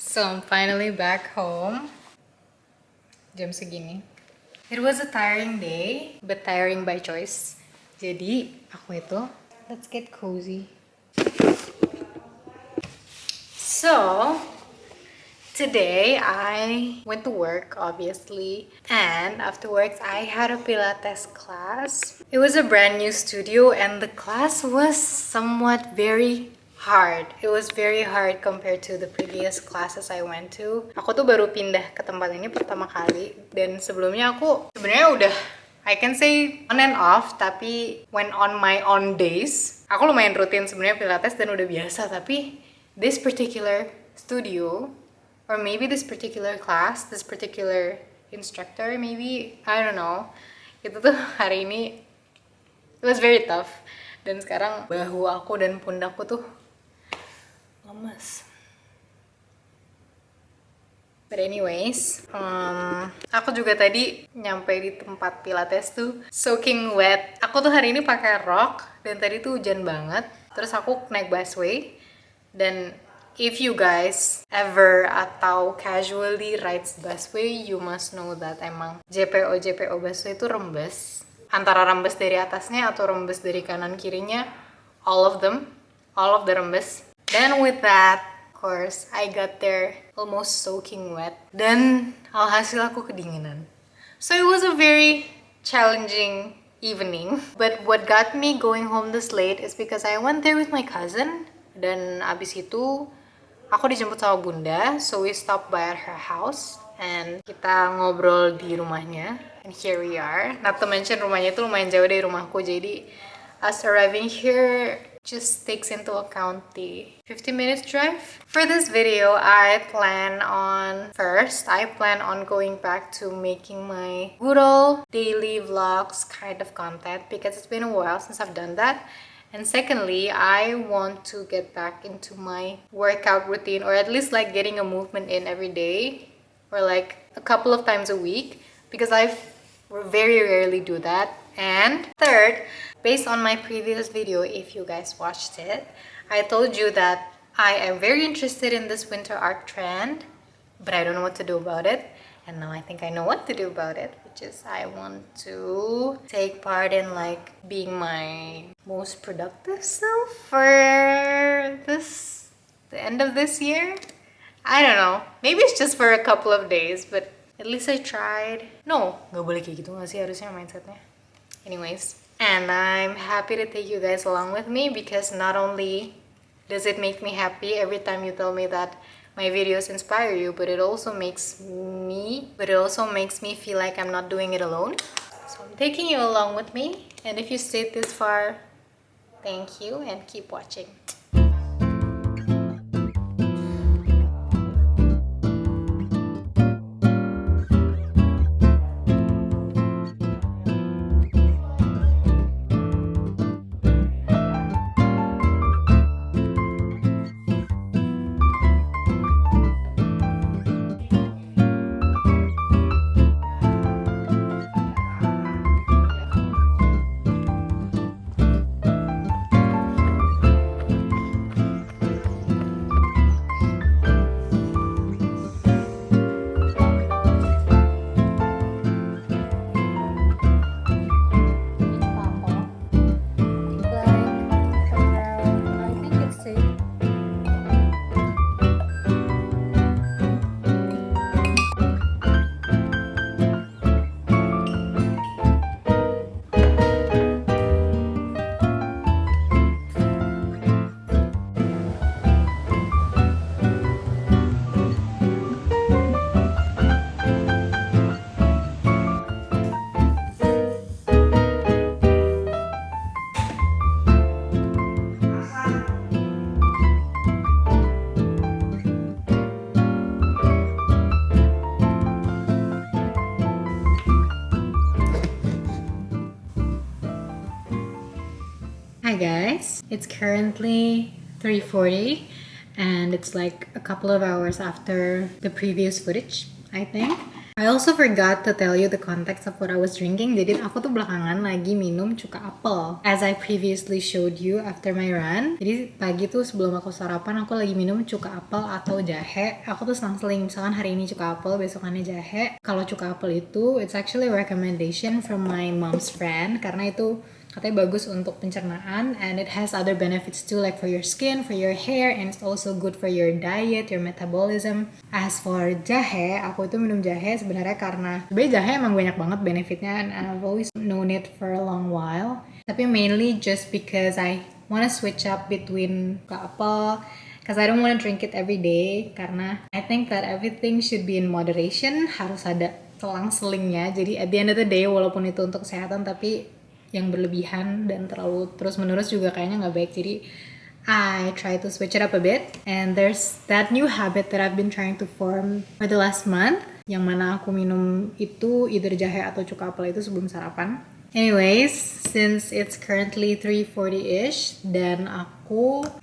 So I'm finally back home. Jam segini. It was a tiring day, but tiring by choice. Jadi aku itu, let's get cozy. So today I went to work, obviously, and afterwards I had a Pilates class. It was a brand new studio and the class was somewhat very hard. It was very hard compared to the previous classes I went to. Aku tuh baru pindah ke tempat ini pertama kali dan sebelumnya aku sebenarnya udah I can say on and off, tapi when on my own days aku lumayan rutin sebenarnya Pilates dan udah biasa, tapi this particular studio or maybe this particular class, this particular instructor, maybe, I don't know, itu tuh hari ini it was very tough. Dan sekarang bahu aku dan pundakku tuh lemes. But anyways, aku juga tadi nyampe di tempat Pilates tuh soaking wet. Aku tuh hari ini pakai rok dan tadi tuh hujan banget. Terus aku naik busway dan if you guys ever atau casually rides busway, you must know that emang JPO busway itu rembes. Antara rembes dari atasnya atau rembes dari kanan kirinya, all of the rembes. Then with that, of course, I got there almost soaking wet. Dan alhasil aku kedinginan. So it was a very challenging evening. But what got me going home this late is because I went there with my cousin. Dan abis itu aku dijemput sama bunda, so we stopped by at her house and kita ngobrol di rumahnya. And here we are. Not to mention rumahnya itu lumayan jauh dari rumahku, jadi us arriving here just takes into account the 50 minutes drive. For this video, I plan on going back to making my good old daily vlogs kind of content because it's been a while since I've done that. And secondly, I want to get back into my workout routine, or at least like getting a movement in every day or like a couple of times a week, because I very rarely do that. And third, based on my previous video, if you guys watched it, I told you that I am very interested in this winter arc trend, but I don't know what to do about it. And now I think I know what to do about it, which is I want to take part in like being my most productive self for the end of this year. I don't know. Maybe it's just for a couple of days, but at least I tried. No, nggak boleh kayak gitu nggak sih harusnya mindsetnya. Anyways, and I'm happy to take you guys along with me because not only does it make me happy every time you tell me that my videos inspire you, but it also makes me feel like I'm not doing it alone. So I'm taking you along with me, and if you stayed this far, thank you and keep watching. Hi guys, it's currently 3:40 and it's like a couple of hours after the previous footage, I think. I also forgot to tell you the context of what I was drinking. Jadi aku tuh belakangan lagi minum cuka apel. As I previously showed you after my run. Jadi pagi tuh sebelum aku sarapan aku lagi minum cuka apel atau jahe. Aku tuh selang-seling, misalkan hari ini cuka apel, besokannya jahe. Kalau cuka apel itu, it's actually a recommendation from my mom's friend. Karena itu katanya bagus untuk pencernaan, and it has other benefits too, like for your skin, for your hair, and it's also good for your diet, your metabolism. As for jahe, aku itu minum jahe sebenarnya karena sebenarnya jahe emang banyak banget benefitnya, and I've always known it for a long while. Tapi mainly just because I wanna switch up between apel, because I don't wanna drink it every day, karena I think that everything should be in moderation, harus ada selang-selingnya. Jadi at the end of the day, walaupun itu untuk kesehatan, tapi yang berlebihan dan terlalu terus-menerus juga kayaknya nggak baik. Jadi I try to switch it up a bit, and there's that new habit that I've been trying to form for the last month, yang mana aku minum itu either jahe atau cuka apel itu sebelum sarapan. Anyways, since it's currently 3:40ish dan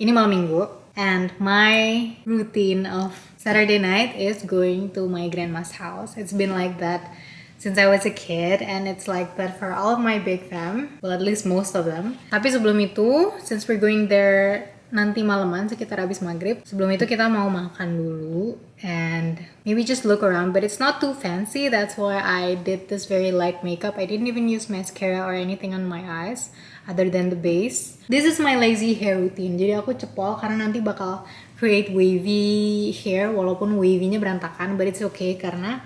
ini malam minggu, and my routine of Saturday night is going to my grandma's house. It's been like that since I was a kid, and it's like that for all of my big fam, well at least most of them. Tapi sebelum itu, since we're going there nanti malaman sekitar habis maghrib, sebelum itu kita mau makan dulu and maybe just look around, but it's not too fancy. That's why I did this very light makeup. I didn't even use mascara or anything on my eyes other than the base. This is my lazy hair routine. Jadi aku cepol karena nanti bakal create wavy hair, walaupun wavy-nya berantakan, but it's okay karena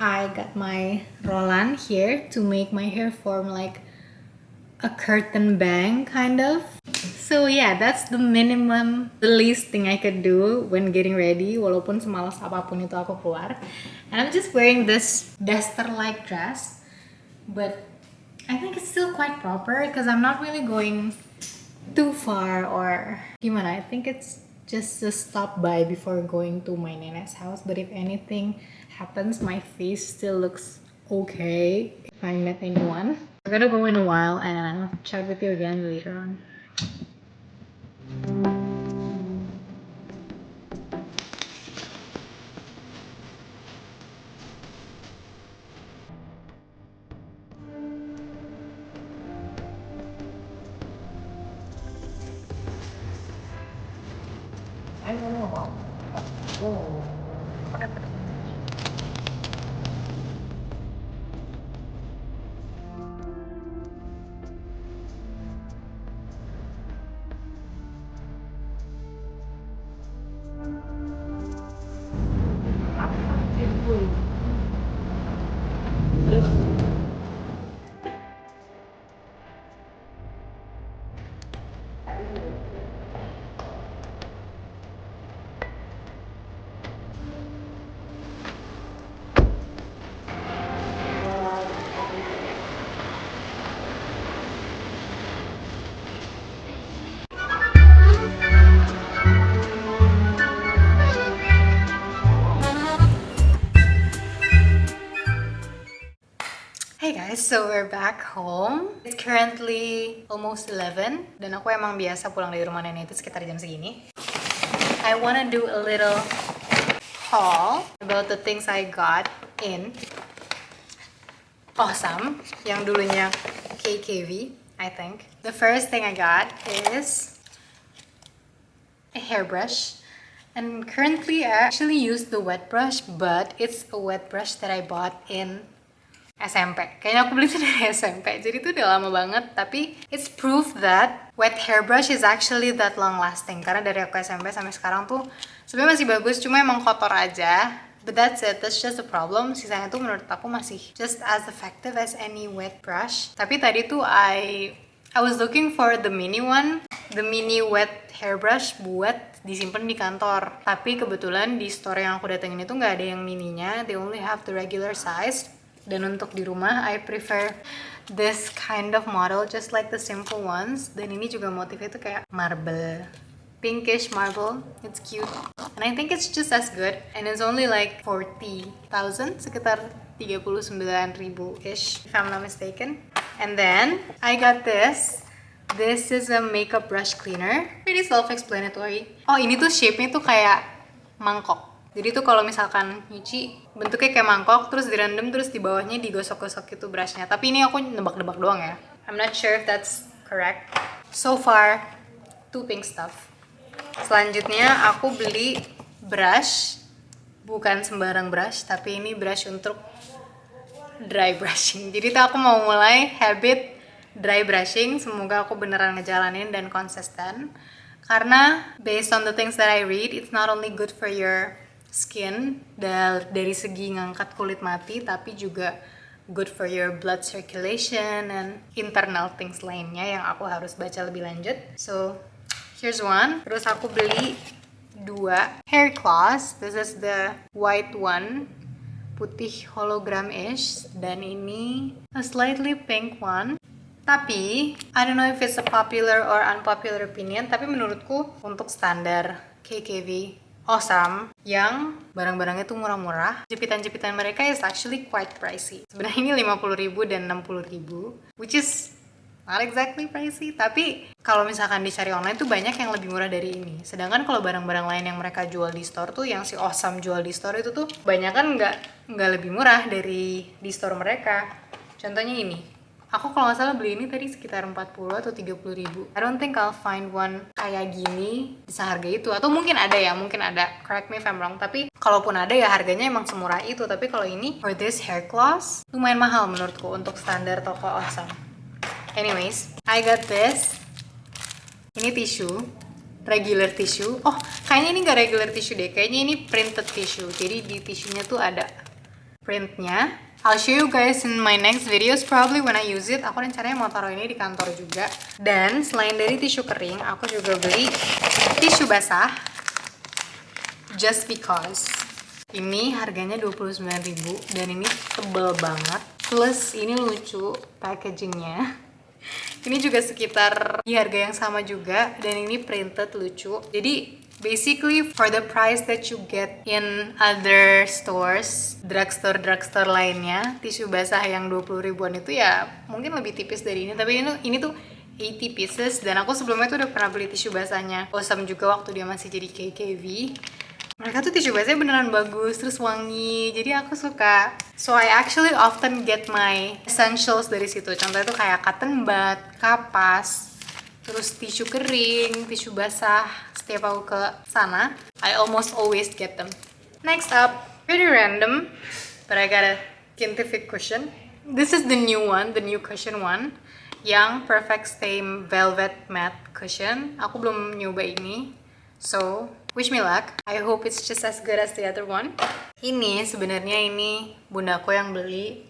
I got my roll-on here to make my hair form like a curtain bang, kind of. So yeah, that's the minimum, the least thing I could do when getting ready, walaupun semalas apapun itu aku keluar. And I'm just wearing this duster-like dress, but I think it's still quite proper because I'm not really going too far or gimana. I think it's just a stop by before going to my nene's house, but if anything happens, my face still looks okay if I met anyone. We're gonna go in a while and I'll chat with you again later on. I don't know. Oh. Hey guys, so we're back home. It's currently almost 11 dan aku emang biasa pulang dari rumah nenek itu sekitar jam segini. I wanna do a little haul about the things I got in Awesome, yang dulunya KKV, I think. The first thing I got is a hairbrush. And currently I actually use the wet brush, but it's a wet brush that I bought in SMP. Kayaknya aku beli itu dari SMP, jadi itu udah lama banget. Tapi it's proof that wet hairbrush is actually that long lasting. Karena dari aku SMP sampai sekarang tuh sebenarnya masih bagus, cuma emang kotor aja. But that's it, that's just the problem. Sisanya tuh menurut aku masih just as effective as any wet brush. Tapi tadi tuh I was looking for the mini one, the mini wet hairbrush buat disimpan di kantor. Tapi kebetulan di store yang aku datengin itu nggak ada yang mininya, they only have the regular size. Dan untuk di rumah, I prefer this kind of model, just like the simple ones. Dan ini juga motifnya tuh kayak marble, pinkish marble. It's cute, and I think it's just as good. And it's only like 40,000, sekitar 39,000-ish, if I'm not mistaken. And then I got this. This is a makeup brush cleaner. Pretty self-explanatory. Oh, ini tuh shape-nya tuh kayak mangkok. Jadi tuh kalau misalkan nyuci bentuknya kayak mangkok, terus direndam, terus di bawahnya digosok-gosok gitu brushnya. Tapi ini aku nebak-nebak doang ya. I'm not sure if that's correct. So far, two pink stuff. Selanjutnya aku beli brush. Bukan sembarang brush, tapi ini brush untuk dry brushing. Jadi tuh aku mau mulai habit dry brushing. Semoga aku beneran ngejalanin dan konsisten. Karena based on the things that I read, it's not only good for your skin dari segi ngangkat kulit mati, tapi juga good for your blood circulation and internal things lainnya yang aku harus baca lebih lanjut. So here's one. Terus aku beli 2 hair cloths. This is the white one, putih hologram-ish, dan ini a slightly pink one. Tapi I don't know if it's a popular or unpopular opinion, tapi menurutku untuk standar KKV Awesome yang barang-barangnya tuh murah-murah, jepitan-jepitan mereka is actually quite pricey. Sebenarnya ini 50.000 dan 60.000, which is not exactly pricey, tapi kalau misalkan dicari online tuh banyak yang lebih murah dari ini. Sedangkan kalau barang-barang lain yang mereka jual di store tuh, yang si Awesome jual di store itu tuh banyak kan nggak lebih murah dari di store mereka. Contohnya ini. Aku kalau nggak salah beli ini tadi sekitar 40 atau 30.000. I don't think I'll find one kayak gini di seharga itu. Atau mungkin ada ya, mungkin ada. Correct me if I'm wrong. Tapi kalaupun ada ya harganya emang semurah itu. Tapi kalau ini, for this hair cloth, lumayan mahal menurutku untuk standar toko Awesome. Anyways, I got this. Ini tisu, regular tissue. Oh, kayaknya ini nggak regular tissue deh. Kayaknya ini printed tissue. Jadi di tisunya tuh ada printnya. I'll show you guys in my next videos probably when I use it. Aku rencananya mau taruh ini di kantor juga. Dan selain dari tisu kering, aku juga beli tisu basah. Just because. Ini harganya 29.000 dan ini tebel banget. Plus ini lucu packagingnya. Ini juga sekitar di harga yang sama juga dan ini printed lucu. Jadi basically for the price that you get in other stores, drugstore lainnya, tisu basah yang 20 ribuan itu ya mungkin lebih tipis dari ini. Tapi ini tuh 80 pieces dan aku sebelumnya tuh udah pernah beli tisu basahnya Awesome juga waktu dia masih jadi KKV. Mereka tuh tisu basahnya beneran bagus, terus wangi, jadi aku suka. So I actually often get my essentials dari situ. Contohnya tuh kayak cotton bud, kapas, terus tisu kering, tisu basah. Setiap aku ke sana, I almost always get them. Next up, pretty random, but I got a Kintific cushion. This is the new one, the new cushion one, yang Perfect Stay Velvet Matte Cushion. Aku belum nyoba ini, so wish me luck. I hope it's just as good as the other one. Ini sebenarnya ini bundaku yang beli.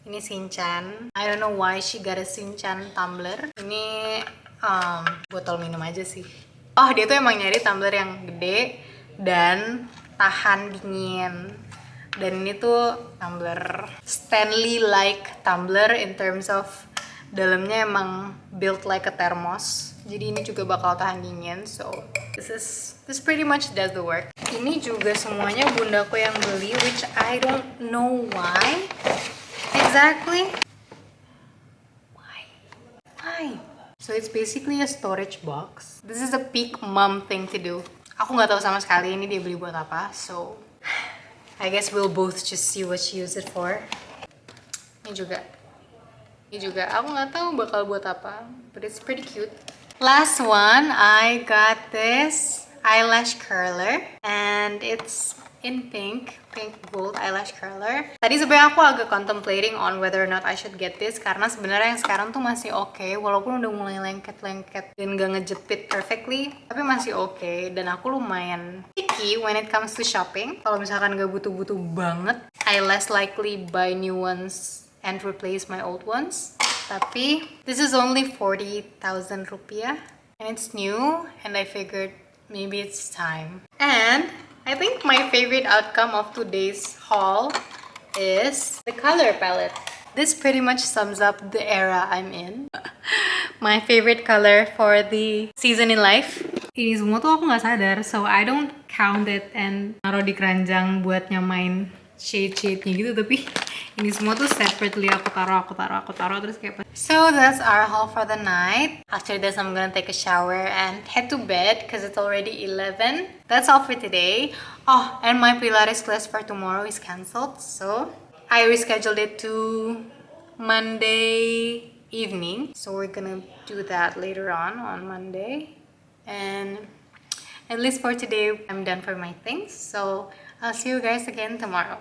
Ini Shinchan. I don't know why she got a Shinchan tumbler. Ini botol minum aja sih. Oh, dia tuh emang nyari tumbler yang gede dan tahan dingin. Dan ini tuh tumbler Stanley-like tumbler in terms of dalamnya emang built like a thermos. Jadi ini juga bakal tahan dingin. So this pretty much does the work. Ini juga semuanya bundaku yang beli, which I don't know why exactly. Why? So it's basically a storage box. This is a peak mom thing to do. Aku nggak tahu sama sekali ini dia beli buat apa. So I guess we'll both just see what she use it for. Ini juga. Aku nggak tahu bakal buat apa, but it's pretty cute. Last one, I got this eyelash curler, and it's in pink gold eyelash curler. Tadi sebenarnya aku agak contemplating on whether or not I should get this, karena sebenarnya yang sekarang tuh masih oke, walaupun udah mulai lengket-lengket dan gak ngejepit perfectly, tapi masih oke. Dan aku lumayan picky when it comes to shopping. Kalau misalkan gak butuh-butuh banget, I less likely buy new ones and replace my old ones. Tapi this is only 40,000 rupiah and it's new, and I figured maybe it's time. And I think my favorite outcome of today's haul is the color palette. This pretty much sums up the era I'm in. My favorite color for the season in life. Ini semua tuh aku nggak sadar, so I don't count it and naruh di keranjang buat nyamain shade-nya gitu, tapi ini semua tuh separately aku taruh terus kayak. So that's our haul for the night. After this I'm gonna take a shower and head to bed because it's already 11. That's all for today. Oh, and my Pilates class for tomorrow is cancelled, so I rescheduled it to Monday evening. So we're gonna do that later on Monday. And at least for today, I'm done for my things. So I'll see you guys again tomorrow.